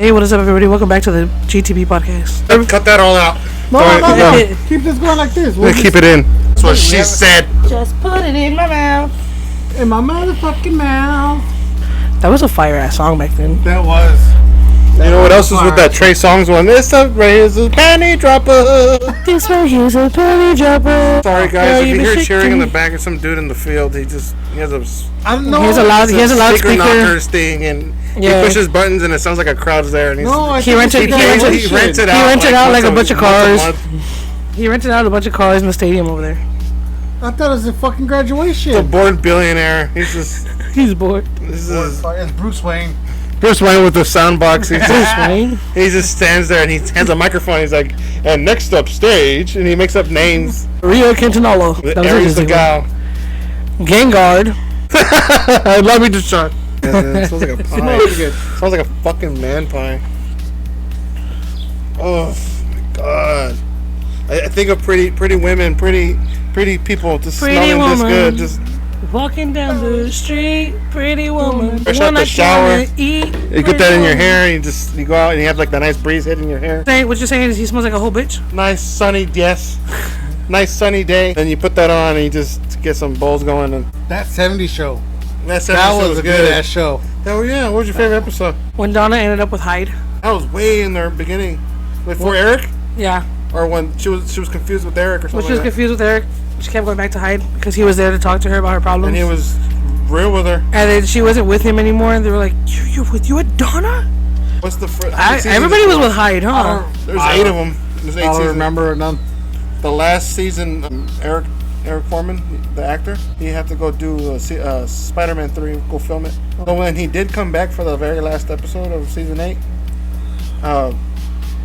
Hey, what is up, everybody? Welcome back to the GTB podcast. Cut that all out. No. Keep this going like this. We'll keep it in. That's what she said. Just put it in my mouth. In my motherfucking mouth. That was a fire ass song back then. That was. You know what else was with that Trey Songz one? This up is a panty dropper. This one here's a penny dropper. Sorry guys, if you hear cheering in the back of some dude in the field, he has a I don't know. He has a loudspeaker knockers thing, and he pushes buttons, and it sounds like a crowd's there. And he rented out like a bunch of cars. He rented out a bunch of cars in the stadium over there. I thought it was a fucking graduation. A bored billionaire. He's bored. It's Bruce Wayne. Bruce Wayne with the sound box. He just stands there and he hands a microphone. He's like, and next up stage, and he makes up names. Rio Quintanalo. Aries the gal. Gangard. I love you, Deshaun. It smells like a pie. Smells like a fucking man pie. Oh my god! I think of pretty women, pretty people, just smelling this good, just walking down the street, pretty woman. Fresh out the shower. You get that in your hair, and you go out and you have like the nice breeze hitting your hair. What you're saying is he smells like a whole bitch? Nice sunny, nice sunny day. Then you put that on and you just get some bowls going. And that 70s show. That was a good ass show. Oh yeah, what was your favorite episode? When Donna ended up with Hyde. That was way in the beginning. Before Eric? Yeah. Or when she was confused with Eric or something. When she was confused with Eric, she kept going back to Hyde because he was there to talk to her about her problems. And he was real with her. And then she wasn't with him anymore, and they were like, "You with Donna?" What's the first? Everybody was with Hyde, huh? There's 8 of them. There's 8 seasons. I don't remember none. The last season, Eric Foreman, the actor, he had to go do Spider-Man 3, go film it. So when he did come back for the very last episode of season 8,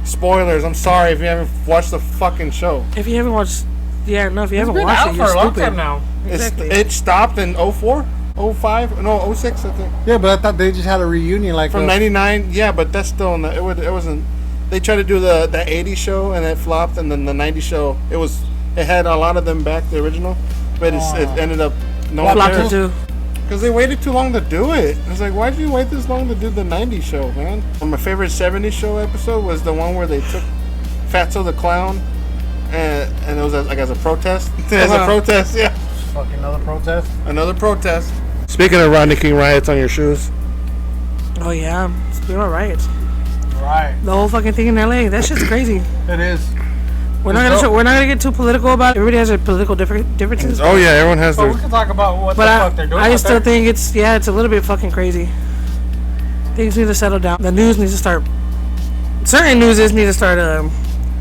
spoilers, I'm sorry if you haven't watched the fucking show. If you haven't watched, if you haven't watched it, you're stupid. for a long time now. Exactly. It stopped in 04, 05, no 06 I think. Yeah, but I thought they just had a reunion like from 99. Yeah, but that's still it wasn't. They tried to do the 80s show and it flopped, and then the 90s show it had a lot of them back, the original, but it ended up flopped too. Because they waited too long to do it. I was like, why did you wait this long to do the 90s show, man? My favorite 70s show episode was the one where they took Fatso the Clown, and it was as a protest. As a protest, yeah. Fucking another protest. Another protest. Speaking of Rodney King riots on your shoes. Oh yeah, speaking of riots. Right. The whole fucking thing in LA, that shit's crazy. It is. We're not gonna get too political about it. Everybody has their political differences. Oh yeah, everyone has their. We can talk about what the fuck they're doing. I still think it's a little bit fucking crazy. Things need to settle down. The news needs to start. Certain newses need to start.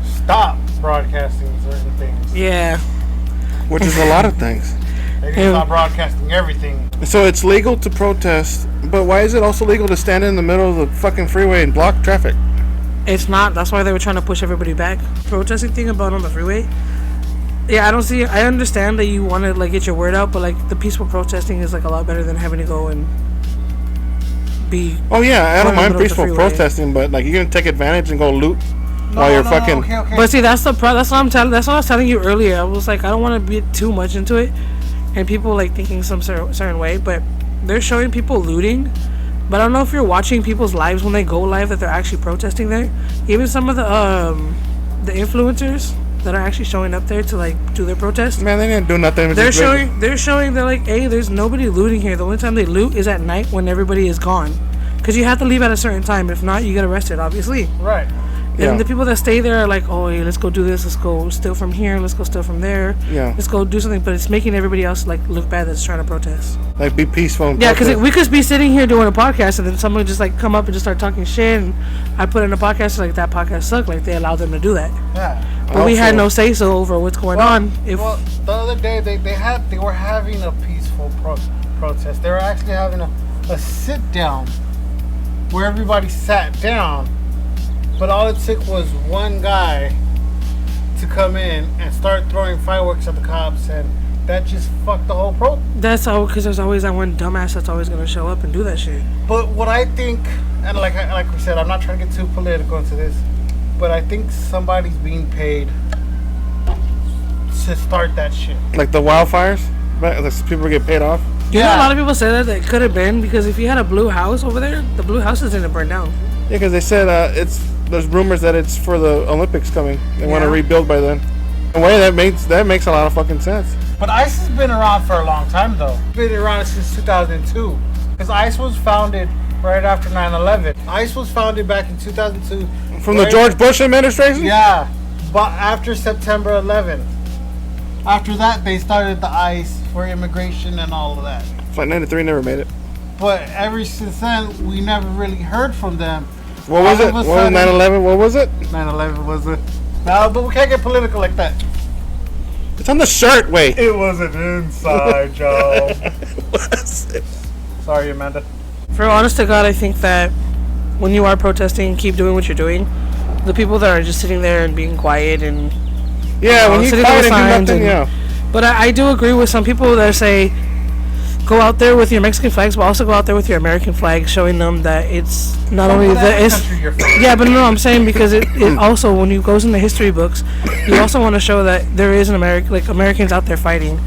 Stop broadcasting certain things. Yeah. Which is a lot of things. They need to stop broadcasting everything. So it's legal to protest, but why is it also legal to stand in the middle of the fucking freeway and block traffic? It's not. That's why they were trying to push everybody back. Protesting thing about on the freeway. Yeah, I understand that you want to like get your word out, but like the peaceful protesting is like a lot better than having to go and be. Oh yeah, I don't mind peaceful protesting, but like you're gonna take advantage and go loot while you're fucking. Okay. But see, that's what I was telling you earlier. I was like, I don't want to be too much into it, and people like thinking some certain way, but they're showing people looting. But I don't know if you're watching people's lives when they go live that they're actually protesting there. Even some of the influencers that are actually showing up there to like do their protest. Man, they didn't do nothing. They're showing they're like, hey, there's nobody looting here. The only time they loot is at night when everybody is gone, because you have to leave at a certain time. If not, you get arrested, obviously. Right. And the people that stay there are like, oh, hey, let's go do this. Let's go steal from here. Let's go steal from there. Yeah. Let's go do something. But it's making everybody else like look bad that's trying to protest. Like be peaceful. And yeah, because we could be sitting here doing a podcast and then someone just like come up and just start talking shit. And I put in a podcast like that podcast sucked. Like they allowed them to do that. Yeah. But we had no say so over what's going on. The other day they were having a peaceful protest. They were actually having a sit down where everybody sat down. But all it took was one guy to come in and start throwing fireworks at the cops, and that just fucked the whole That's how, because there's always that one dumbass that's always going to show up and do that shit. But what I think, and like we said, I'm not trying to get too political into this, but I think somebody's being paid to start that shit. Like the wildfires? Like people get paid off? You know, a lot of people say that it could have been because if you had a blue house over there, the blue houses didn't burn down. Yeah, because they said there's rumors that it's for the Olympics coming. They want to rebuild by then. In a way, that makes a lot of fucking sense. But ICE has been around for a long time, though. It's been around since 2002. Because ICE was founded right after 9/11. ICE was founded back in 2002. From the George Bush administration? Yeah, but after September 11. After that, they started the ICE for immigration and all of that. Flight 93 never made it. But ever since then, we never really heard from them. What was it? What was 9/11? What was it? 9/11 was it? No, but we can't get political like that. It's on the shirt. Wait. It was an inside job. Was it? Sorry, Amanda. For honest to God, I think that when you are protesting, keep doing what you're doing. The people that are just sitting there and being quiet and Yeah, when you sitting quiet there and do signs nothing, yeah. But I do agree with some people that say go out there with your Mexican flags, but also go out there with your American flag, showing them that it's not only that it's yeah, but no, I'm saying because it also when you goes in the history books, you also want to show that there is an Americans out there fighting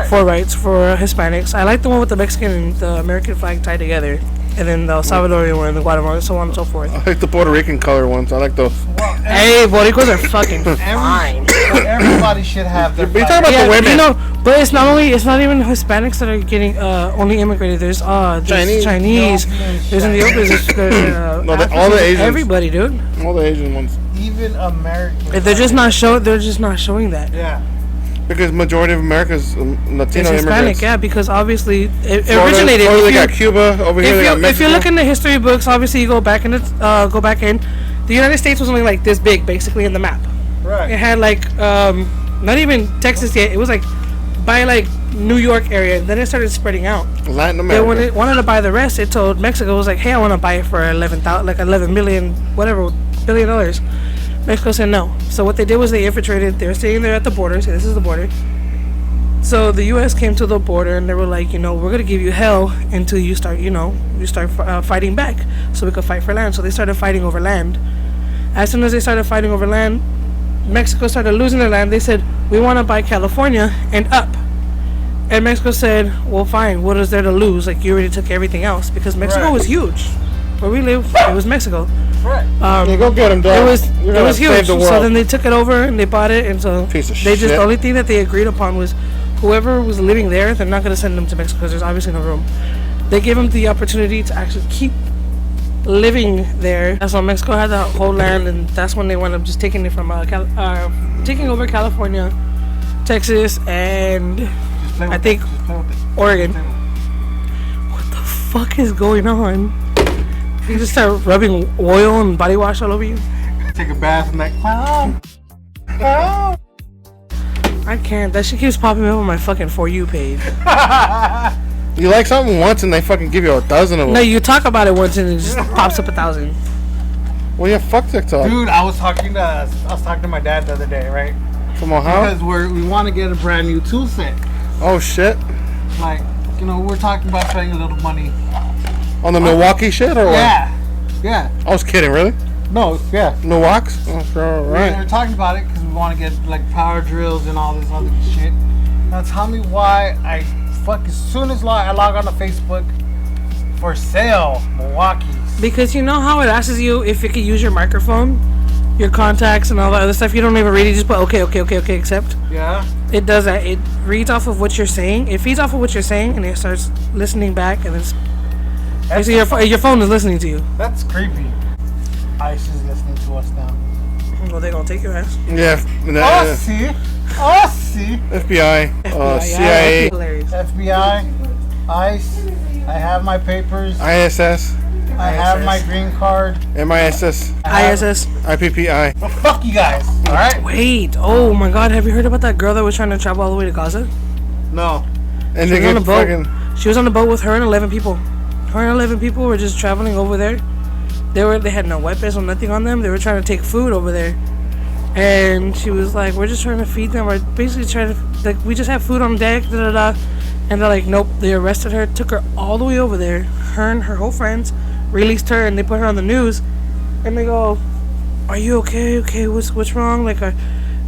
for rights for Hispanics. I like the one with the Mexican and the American flag tied together, and then the Salvadorian one, and the Guatemalan, so on and so forth. I like the Puerto Rican color ones. I like those. Well, Hey, Boricuas are fucking fine. Everybody should have their You're flag. talking about the women. You know, but it's not even Hispanics that are getting only immigrated. There's Chinese, there's Ethiopians, there's No, all the Africans, Asians. everybody, dude. All the Asian ones. Even Americans. They're just not showing that. Yeah. Because majority of America's Latino It's Hispanic, immigrants. yeah, because obviously it Florida, originated. Florida, they If you- got Cuba. Over here they got Mexico. if you look in the history books, obviously you go back in. The United States was only like this big, basically, in the map. Right. It had like not even Texas yet. It was like by like New York area. Then it started spreading out. Latin Then America. when it wanted to buy the rest, it told Mexico, it was like, hey, I want to buy it for 11 million, whatever, $billion. Mexico said no. So what they did was they infiltrated. They were staying there at the border. So this is the border. So the U.S. came to the border and they were like, we're gonna give you hell until you start, fighting back, so we could fight for land. So they started fighting over land. As soon as they started fighting over land, Mexico started losing their land. They said, we want to buy California and up. And Mexico said, well, fine. What is there to lose? Like, you already took everything else, because Mexico was huge. Where we live, it was Mexico. Right. Yeah, go get them, dog. It was huge. Save the world. So then they took it over and they bought it, and so Piece of they just shit. the only thing that they agreed upon was whoever was living there, they're not going to send them to Mexico because there's obviously no room. They gave them the opportunity to actually keep living there. That's when Mexico had the whole land, and that's when they wound up just taking it from taking over California, Texas, and I think Oregon. What the fuck is going on? You just start rubbing oil and body wash all over you. Take a bath in that clown. I can't. That shit keeps popping up on my fucking For You page. You like something once and they fucking give you a dozen of them. No, you talk about it once and it just pops up 1,000. Well, yeah, fuck TikTok. Dude, I was talking to my dad the other day, right? From Ohio? Because we want to get a brand new tool set. Oh, shit. Like, we're talking about spending a little money. On the Milwaukee shit or what? Yeah. I was kidding, really? No, yeah. Milwaukee's? Oh, sure, right. We're talking about it because we want to get like power drills and all this other shit. Now tell me why as soon as I log on to Facebook, for sale, Milwaukee's. Because you know how it asks you if it could use your microphone, your contacts, and all that other stuff. You don't even read it. You just put okay, accept. Yeah. It does that. It reads off of what you're saying. It feeds off of what you're saying, and it starts listening back, and it's actually your phone is listening to you. That's creepy. ICE is listening to us now. Well, they gonna take your ass. Yeah. Oh, see. FBI, FBI, CIA, hilarious. FBI, ICE. I have my papers. ISS, I have my green card. MISS, ISS. IPPI. Well, fuck you guys. All right. Wait. Oh my God. Have you heard about that girl that was trying to travel all the way to Gaza? No. And She they was on a get boat. fucking. She was on a boat with her and 11 people. Her and 11 people were just traveling over there. They had no weapons or nothing on them. They were trying to take food over there. And she was like, we're just trying to feed them. We're basically trying to, like, we just have food on deck, da-da-da. And they're like, nope. They arrested her, took her all the way over there. Her and her whole friends released her, and they put her on the news. And they go, are you okay? Okay, what's wrong? Like,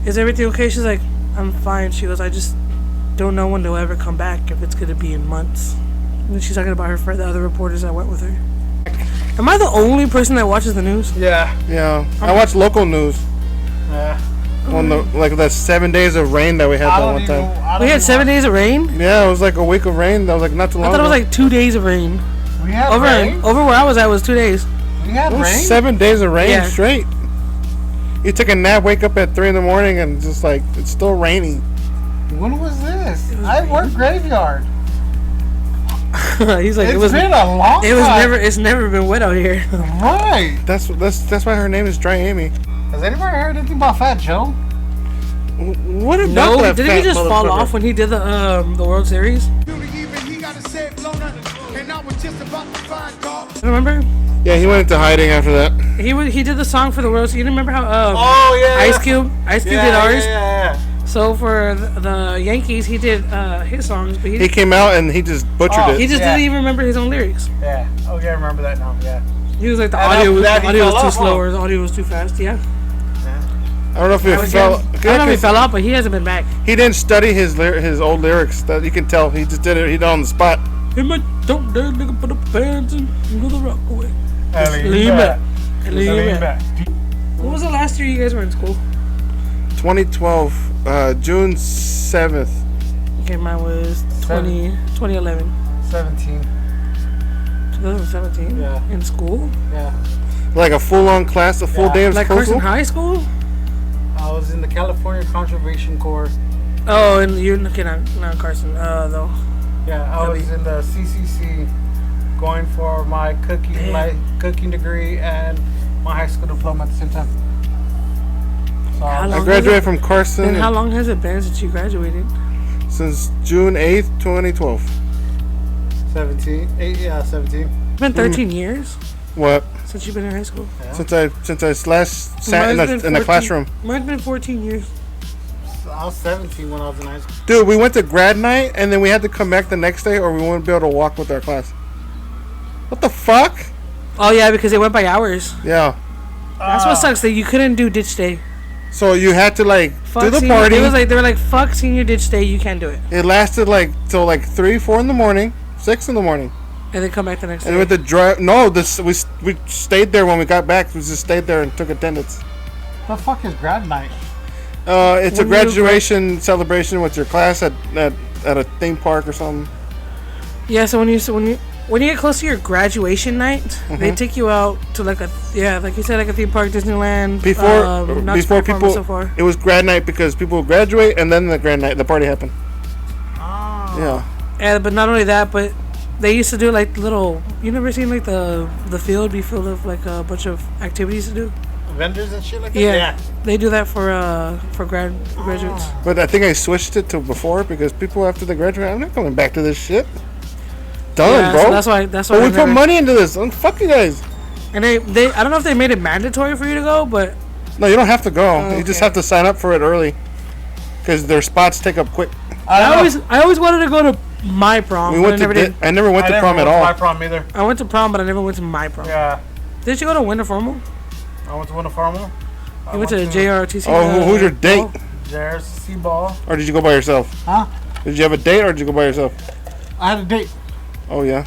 is everything okay? She's like, I'm fine. She goes, I just don't know when they'll ever come back, if it's going to be in months. And she's talking about her for the other reporters that went with her. Am I the only person that watches the news? Yeah. Yeah, I watch local news. Yeah. On the like that 7 days of rain that we had that one time. We had 7 days of rain. Yeah, it was like a week of rain. That was like not too long. I thought it was ago. like 2 days of rain. We had Over rain. over where I was at was 2 days. We had It was rain. 7 days of rain Yeah. straight. You take a nap, wake up at 3 in the morning, and just like it's still raining. When was this? I work graveyard. He's like, It's been a long it was time. it's never been wet out here. Right. That's why her name is Dry Amy. Has anybody heard anything about Fat Joe? What about No, that didn't he fat just fall motherfucker? off when he did the World Series? Remember? Yeah, he went into hiding after that. He did the song for the World Series. You remember how Oh yeah. Ice Cube did ours? Yeah. So for the Yankees, he did his songs, but He came out and he just butchered Oh, it. he just Yeah. didn't even remember his own lyrics. Yeah. Okay, I remember that now. Yeah. He was like the And audio after that, he was fell too off, slow huh? or the audio was too fast. Yeah. I don't know if he fell. I don't know if he fell out, but he hasn't been back. He didn't study his old lyrics. That you can tell. He just did it. He did it on the spot. Hey man, don't dare nigga put up pants and go the rock away. Lean Lean back. back. Lean Lean back. back. What was the last year you guys were in school? 2012, June 7th. Okay, mine was 2011. 17. 2017? Yeah. In school? Yeah. Like a full-on class, a full Yeah. day of Like school. Carson High School? I was in the California Conservation Corps. Oh, and you're okay, not Carson, though. Yeah, I was in the CCC, going for my cooking degree and my high school diploma at the same time. So How I long graduated from Carson And how long has it been since you graduated? since June 8th, 2012. 17. 17. It's been 13 years What? since you've been in high school. Yeah. Since I last sat Mine's been in the 14 classroom. Mine's been 14 years. I was 17 when I was in high school. Dude, we went to grad night and then we had to come back the next day or we wouldn't be able to walk with our class. What the fuck? Oh yeah, because it went by hours. Yeah. That's what sucks. That you couldn't do ditch day. So you had to like Fuck do the senior, party. It was like they were like, "Fuck senior ditch day. You can't do it." It lasted like till like 3, 4 in the morning, 6 in the morning. And then come back the next And day. we had to drive. No, we stayed there when we got back. We just stayed there and took attendance. The fuck is grad night? It's a When you graduation celebration with your class at a theme park or something. Yeah. So when you get close to your graduation night, Mm-hmm. they take you out to like like you said, like a theme park, Disneyland. Before people, so far. it was grad night because people would graduate and then the grad night, the party happened. Oh. Yeah. Yeah, but not only that, but they used to do like little. You never seen like the field be filled of like a bunch of activities to do. Vendors and shit like that? Yeah, they do that for graduates. But I think I switched it to before because people after they graduate, I'm not coming back to this shit. Done, Yeah, bro. so that's why. But I we put never- money into this. Fuck you guys. And they I don't know if they made it mandatory for you to go, but No, you don't have to go. You just okay. have to sign up for it early because their spots take up quick. I always wanted to go to my prom. We but went I to. never did. I never went to prom at My all. prom either. I went to prom, but I never went to my prom. Yeah. Did you go to winter formal? I went to winter formal. You went to the JRTC. Oh, who's your date? JRC ball. Or did you go by yourself? Huh? Did you have a date or did you go by yourself? I had a date. Oh yeah.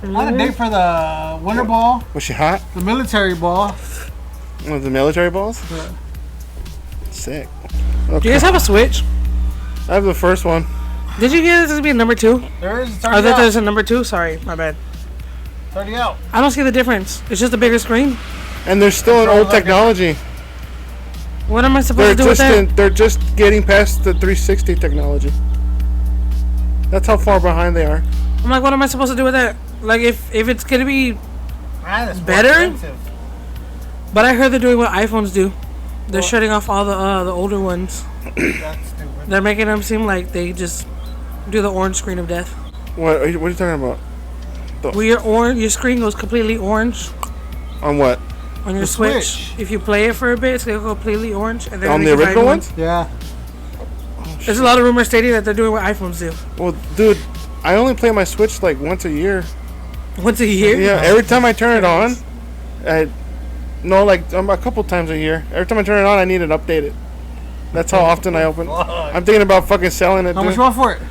I had a date for the winter ball, Was she hot? the military ball. Was the military balls? Yeah. Sick. Do Okay. you guys have a Switch? I have the first one. Did you hear this is being number 2? There is. It's I already thought out. there's a number 2. Sorry, my bad. It's already out. I don't see the difference. It's just a bigger screen. And they're still in Controls old are technology. What am I supposed to do with that? They're just getting past the 360 technology. That's how far behind they are. I'm like, what am I supposed to do with that? Like, if it's gonna be, Man, it's more Better? expensive. but I heard they're doing what iPhones do. They're shutting off all the older ones. That's stupid. They're making them seem like they just do the orange screen of death. What are you talking about? Where your screen goes completely orange On what? on your The Switch. Switch. If you play it for a bit, it's gonna go completely orange. And then On they the give you original new ones? Yeah. There's a lot of rumors stating that they're doing what iPhones do. Well, dude, I only play my Switch like once a year. Once a year. Yeah, every time I turn it on, a couple times a year. Every time I turn it on, I need it updated. That's how often I open. I'm thinking about fucking selling it. How much dude. you want for it?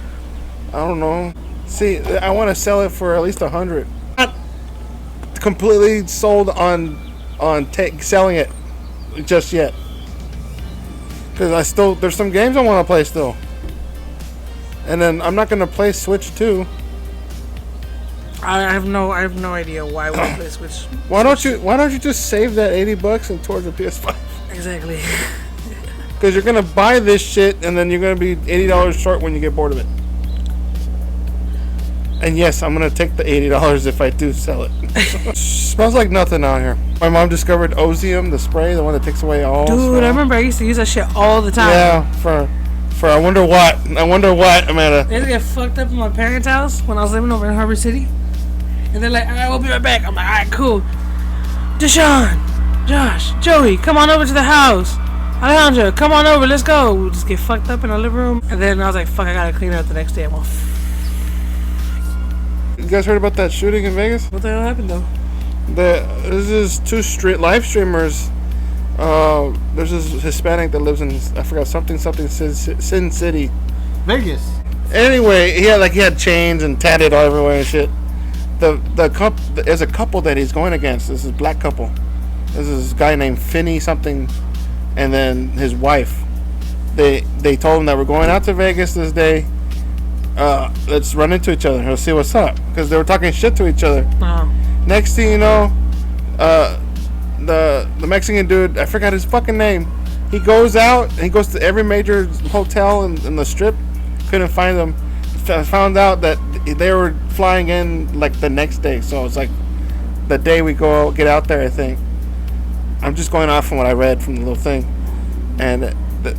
I don't know. See, I want to sell it for at least 100. completely sold on selling it just yet. Because there's some games I want to play still. And then I'm not gonna play Switch 2. I have no idea why we play Switch. Why don't you just save that $80 and towards the PS5? Exactly. Because you're gonna buy this shit and then you're gonna be $80 short when you get bored of it. And yes, I'm gonna take the $80 if I do sell it. Smells like nothing out here. My mom discovered Ozium, the spray, the one that takes away all Dude, smell. I remember I used to use that shit all the time. Yeah, for I wonder what, Amanda. I used to get fucked up in my parents' house when I was living over in Harbor City. And they're like, alright, we'll be right back. I'm like, alright, cool. Deshaun, Josh, Joey, come on over to the house. Alejandro, come on over, let's go. We'll just get fucked up in our living room. And then I was like, fuck, I gotta clean it up the next day. I'm all, You guys heard about that shooting in Vegas? what the hell happened though? This is two live streamers. There's this Hispanic that lives in, I forgot, something Sin City. Vegas. Anyway, he had chains and tatted all everywhere and shit. There's a couple that he's going against. This is a black couple. This is this guy named Finney something, and then his wife. They told him that we're going out to Vegas this day. Let's run into each other. We'll see what's up, because they were talking shit to each other. Oh. Next thing you know, the Mexican dude, I forgot his fucking name. He goes out and he goes to every major hotel in the Strip. Couldn't find them. Found out that they were flying in like the next day. So it's like the day we get out there, I think. I'm just going off from what I read from the little thing. And the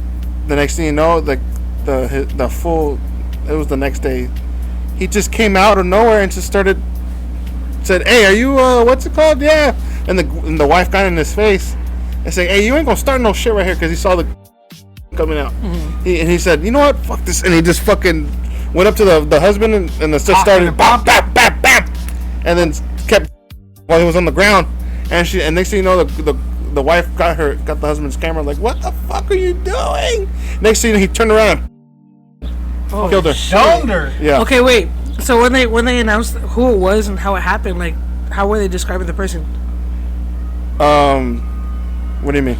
next thing you know, the full, it was the next day. He just came out of nowhere and just said, "Hey, are you what's it called?" Yeah. And the wife got in his face and said, "Hey, you ain't gonna start no shit right here," because he saw the coming out. Mm-hmm. He said, "You know what? Fuck this," and he just fucking went up to the husband and the sister started bam, bam, bam, bam, and then kept while he was on the ground. And next thing you know, the wife got the husband's camera, like, "What the fuck are you doing?" Next thing you know, he turned around and killed her. Stoned her. Yeah. Okay, wait. So when they announced who it was and how it happened, like, how were they describing the person? What do you mean?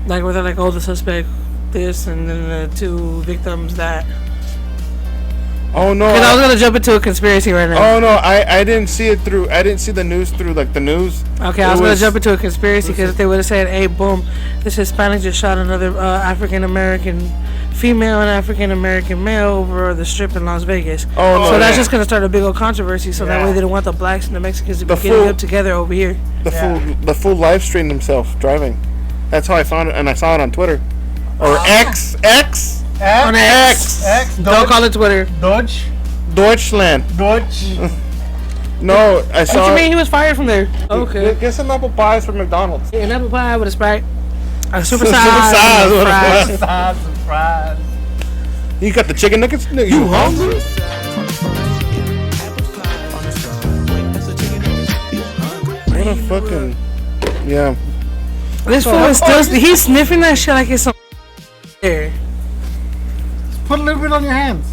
Like, were they like, oh, the suspect this, and then the two victims that? Oh no! Because I was gonna jump into a conspiracy right now. Oh no! I didn't see it through. I didn't see the news through like the news. Okay, I was gonna jump into a conspiracy because if they would have said, "Hey, boom, this Hispanic just shot another African American female and African American male over the Strip in Las Vegas." Oh no! So that's just gonna start a big old controversy. So that way they don't want the blacks and the Mexicans to be getting up together over here. The full live streamed himself driving. That's how I found it, and I saw it on Twitter or X. On X. Don't call it Twitter. Deutschland. No, I saw. What you mean he was fired from there? Okay. Get some apple pies from McDonald's. An apple pie with a Sprite. A super size. Surprise. You got the chicken nuggets? You hungry? What a fucking... Yeah. This fool is still... He's sniffing that shit like it's some... There. Put a little bit on your hands.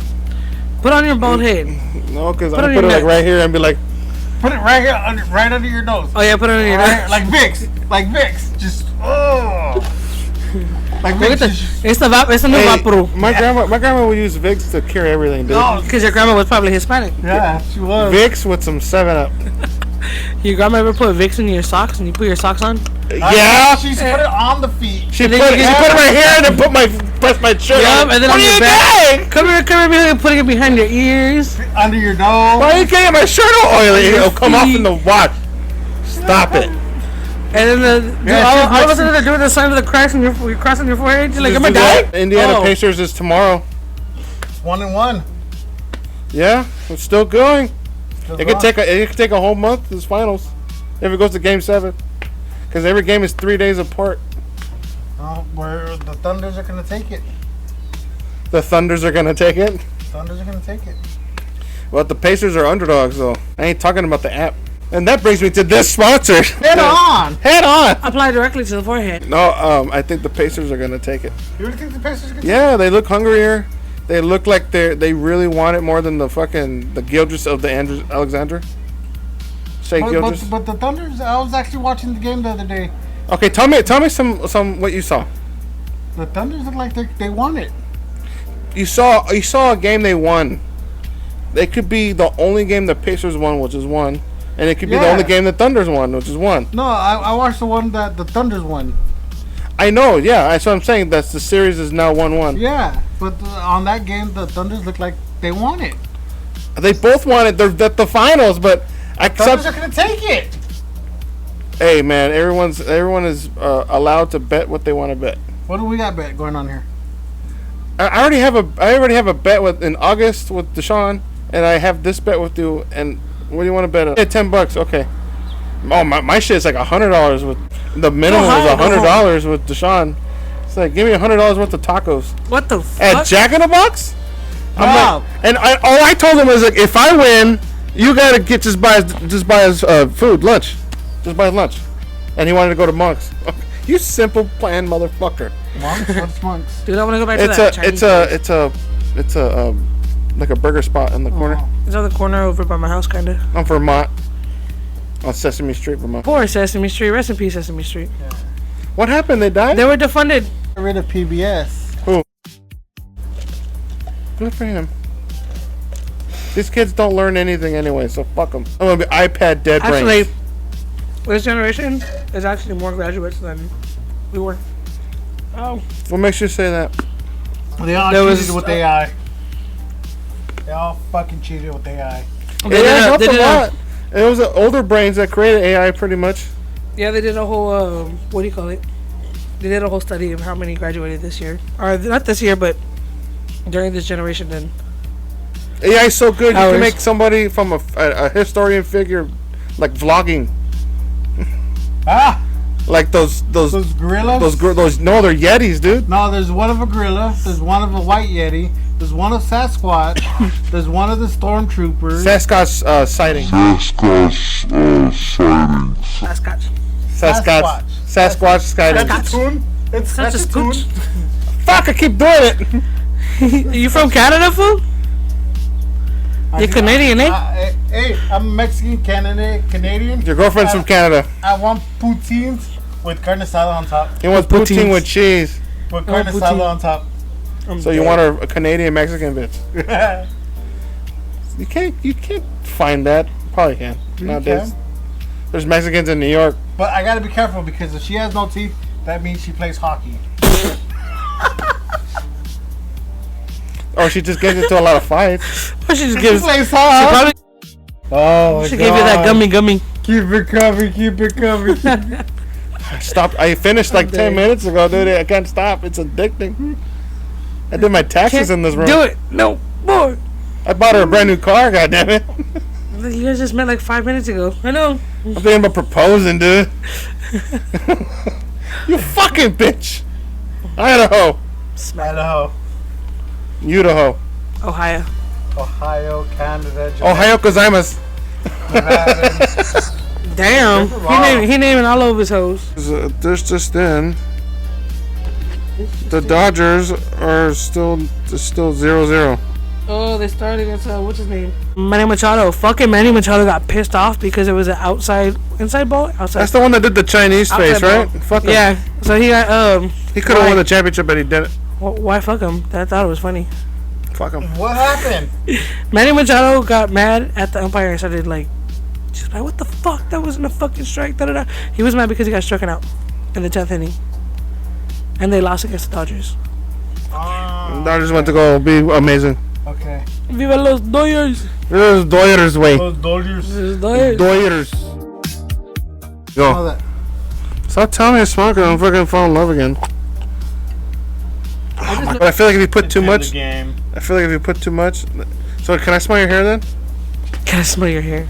Put on your bald head. No, because I'm put it like right here and be like... Put it right here, right under your nose. Oh yeah, put it under your nose. Like Vicks. Just, like Vicks. It's the new Vaporub. My grandma would use Vicks to cure everything, dude. No, because your grandma was probably Hispanic. Yeah, she was. Vicks with some 7-Up. Your grandma ever put Vicks in your socks and you put your socks on? Yeah. She used to put it on the feet. She put it right here and then press my shirt on. And then on your back. Come here, putting it behind your ears. Under your nose. Why are you getting my shirt all oily? It'll come off in the wash. Stop it. And then all of a sudden they're doing the sign of the cross on your forehead. You're like, am I dying? Indiana Pacers is tomorrow. 1-1. Yeah, it's still going. It could take a whole month. This finals, if it goes to Game 7, because every game is 3 days apart. Where the Thunders are gonna take it. The Thunders are gonna take it. Thunders are gonna take it. Well, the Pacers are underdogs, though. I ain't talking about the app. And that brings me to this sponsor. Head on. Apply directly to the forehead. No, I think the Pacers are gonna take it. You really think the Pacers are gonna? Yeah, they look hungrier. They look like they really want it more than the Gildress of the Alexander. Say, but the Thunders. I was actually watching the game the other day. Okay, tell me some what you saw. The Thunders look like they won it. You saw a game they won. It could be the only game the Pacers won, which is one, and it could be the only game the Thunders won, which is one. No, I watched the one that the Thunders won. I know, yeah. That's what I'm saying. That's the series is now 1-1. Yeah, but on that game, the Thunders look like they won it. They both won it. They're at the finals, but Thunders are gonna take it. Hey man, everyone is allowed to bet what they want to bet. What do we got bet going on here? I already have a bet in August with Deshaun, and I have this bet with you. And what do you want to bet on? Yeah, $10. Okay. Oh my shit's like $100 with the minimum is $100 with Deshaun. It's like give me $100 worth of tacos. What the fuck? At Jack in the Box? Wow. All I told him was like, if I win, you gotta just buy his food, lunch, just buy his lunch, and he wanted to go to Monk's. You simple plan motherfucker. Monk's? What's Monk's? Dude, I want to go back to that Chinese place. It's a like a burger spot in the corner. It's on the corner over by my house, kind of. I'm Vermont, on Sesame Street, Vermont. Poor Sesame Street. Rest in peace, Sesame Street. Yeah. What happened? They died? They were defunded. Get rid of PBS. Who? Good for him. These kids don't learn anything anyway, so fuck them. I'm gonna be iPad dead brains. Actually, this generation is actually more graduates than we were. Oh. What makes you say that? They all cheated with AI. They all fucking cheated with AI. AI helped a lot. It was the older brains that created AI, pretty much. Yeah, they did a whole, what do you call it? They did a whole study of how many graduated this year. Or, not this year, but during this generation then. AI is so good, you can make somebody from a historian figure, like vlogging. Ah! Like those gorillas? No, they're Yetis, dude. No, there's one of a gorilla, there's one of a white Yeti, there's one of Sasquatch, there's one of the stormtroopers. Sasquatch sighting. Sasquatch sighting. It's such a scooch. Fuck, I keep doing it. You from Canada, fool? You're Canadian, eh? Hey, I'm Mexican, Canadian. Your girlfriend's from Canada. I want poutines with carne asada on top. He wants poutine with cheese. With carne asada on top. So you want a Canadian Mexican bitch? You can't find that. Probably can nowadays. There's Mexicans in New York. But I gotta be careful because if she has no teeth, that means she plays hockey. Or she just gets into a lot of fights. Or she just gives. Plays hockey. Oh my She gave you that gummy. Keep it coming. I finished like 10 minutes ago, dude. I can't stop. It's addicting. I did my taxes in this room. Do it. No more. I bought her a brand new car, goddammit. You guys just met like 5 minutes ago. I know. I'm thinking about proposing, dude. You fucking bitch. Idaho. Idaho. Idaho. Ohio, Canada, Japan, Ohio gozaimasu. Damn. He naming all over his hoes. This just in. The Dodgers are still 0-0. Oh, they started against what's his name? Manny Machado. Fucking Manny Machado got pissed off because it was an inside ball. Outside. That's the one that did the Chinese face, right? Fuck him. Yeah. So he got He could have won the championship, but he didn't. Why fuck him? I thought it was funny. Fuck him. What happened? Manny Machado got mad at the umpire and started like, just like, what the fuck? That wasn't a fucking strike. Da da da. He was mad because he got struck out in the 10th inning, and they lost against the Dodgers. Dodgers went to go be amazing. Okay. Viva los Dodgers! Viva los Dodgers way. Those Dodgers. Dodgers. Go. Stop telling me to smoke. I'm fucking fall in love again. But I feel like if you put too much, So can I smell your hair then? Can I smell your hair?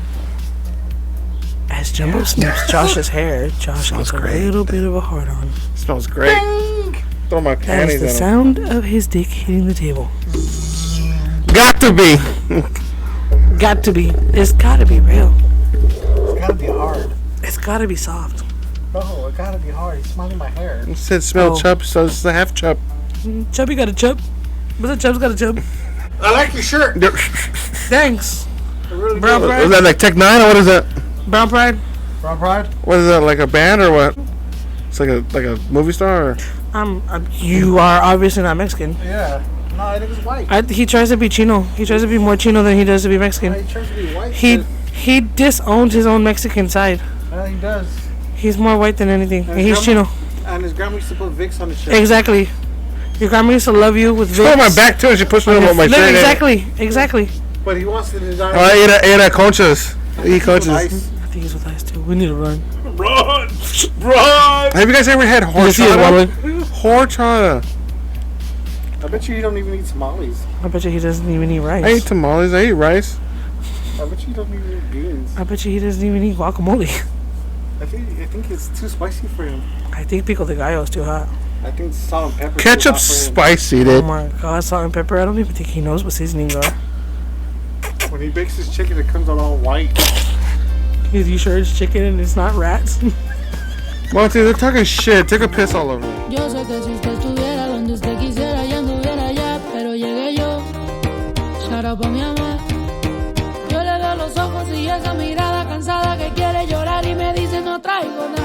As Jumbo sniffs Josh's hair, Josh gets a little bit of a hard on. Smells great. Bing! Throw my That panties is the in sound of his dick hitting the table. Got to be. Got to be. It's gotta be real. It's gotta be hard. It's gotta be soft. Oh, it gotta be hard. He's smelling my hair. You said smell Oh. chub, so it's a half chub. Chubby got a chub. What's that? Chub's got a chub. I like your shirt. Thanks. Really Bro, good. bro. Is that like Tech 9 or what is that? Brown Pride. Brown Pride? What is that, like a band or what? It's like a movie star? Or? You are obviously not Mexican. Yeah. No, I think it's white. He tries to be Chino. He tries to be more Chino than he does to be Mexican. He tries to be white. He disowns his own Mexican side. Yeah, he does. He's more white than anything. And he's Chino. And his grandma used to put Vicks on his shirt. Exactly. Your grandma used to love you with Vicks. Put my back to it. She pushed me on my shirt. Exactly. But he wants to design. Oh, I ate at Conchas. Eat Conchas. I think he's with ice too. We need to run. Run! Have you guys ever had horchata? Horchata. I bet you don't even eat tamales. I bet you he doesn't even eat rice. I eat tamales. I eat rice. I bet you don't even eat beans. I bet you he doesn't even eat guacamole. I think it's too spicy for him. I think pico de gallo is too hot. I think salt and pepper. Ketchup's spicy, Oh dude. my god, salt and pepper. I don't even think he knows what seasonings are. When he bakes his chicken, it comes out all white. You sure it's chicken and it's not rats? Monty, they're talking shit. Take a piss all over. Yo sé que si usted estuviera donde usted quisiera, ya anduviera allá, pero llegué yo. Shout out pa' mi amor. Yo le veo los ojos y esa mirada cansada que quiere llorar y me dice no traigo nada.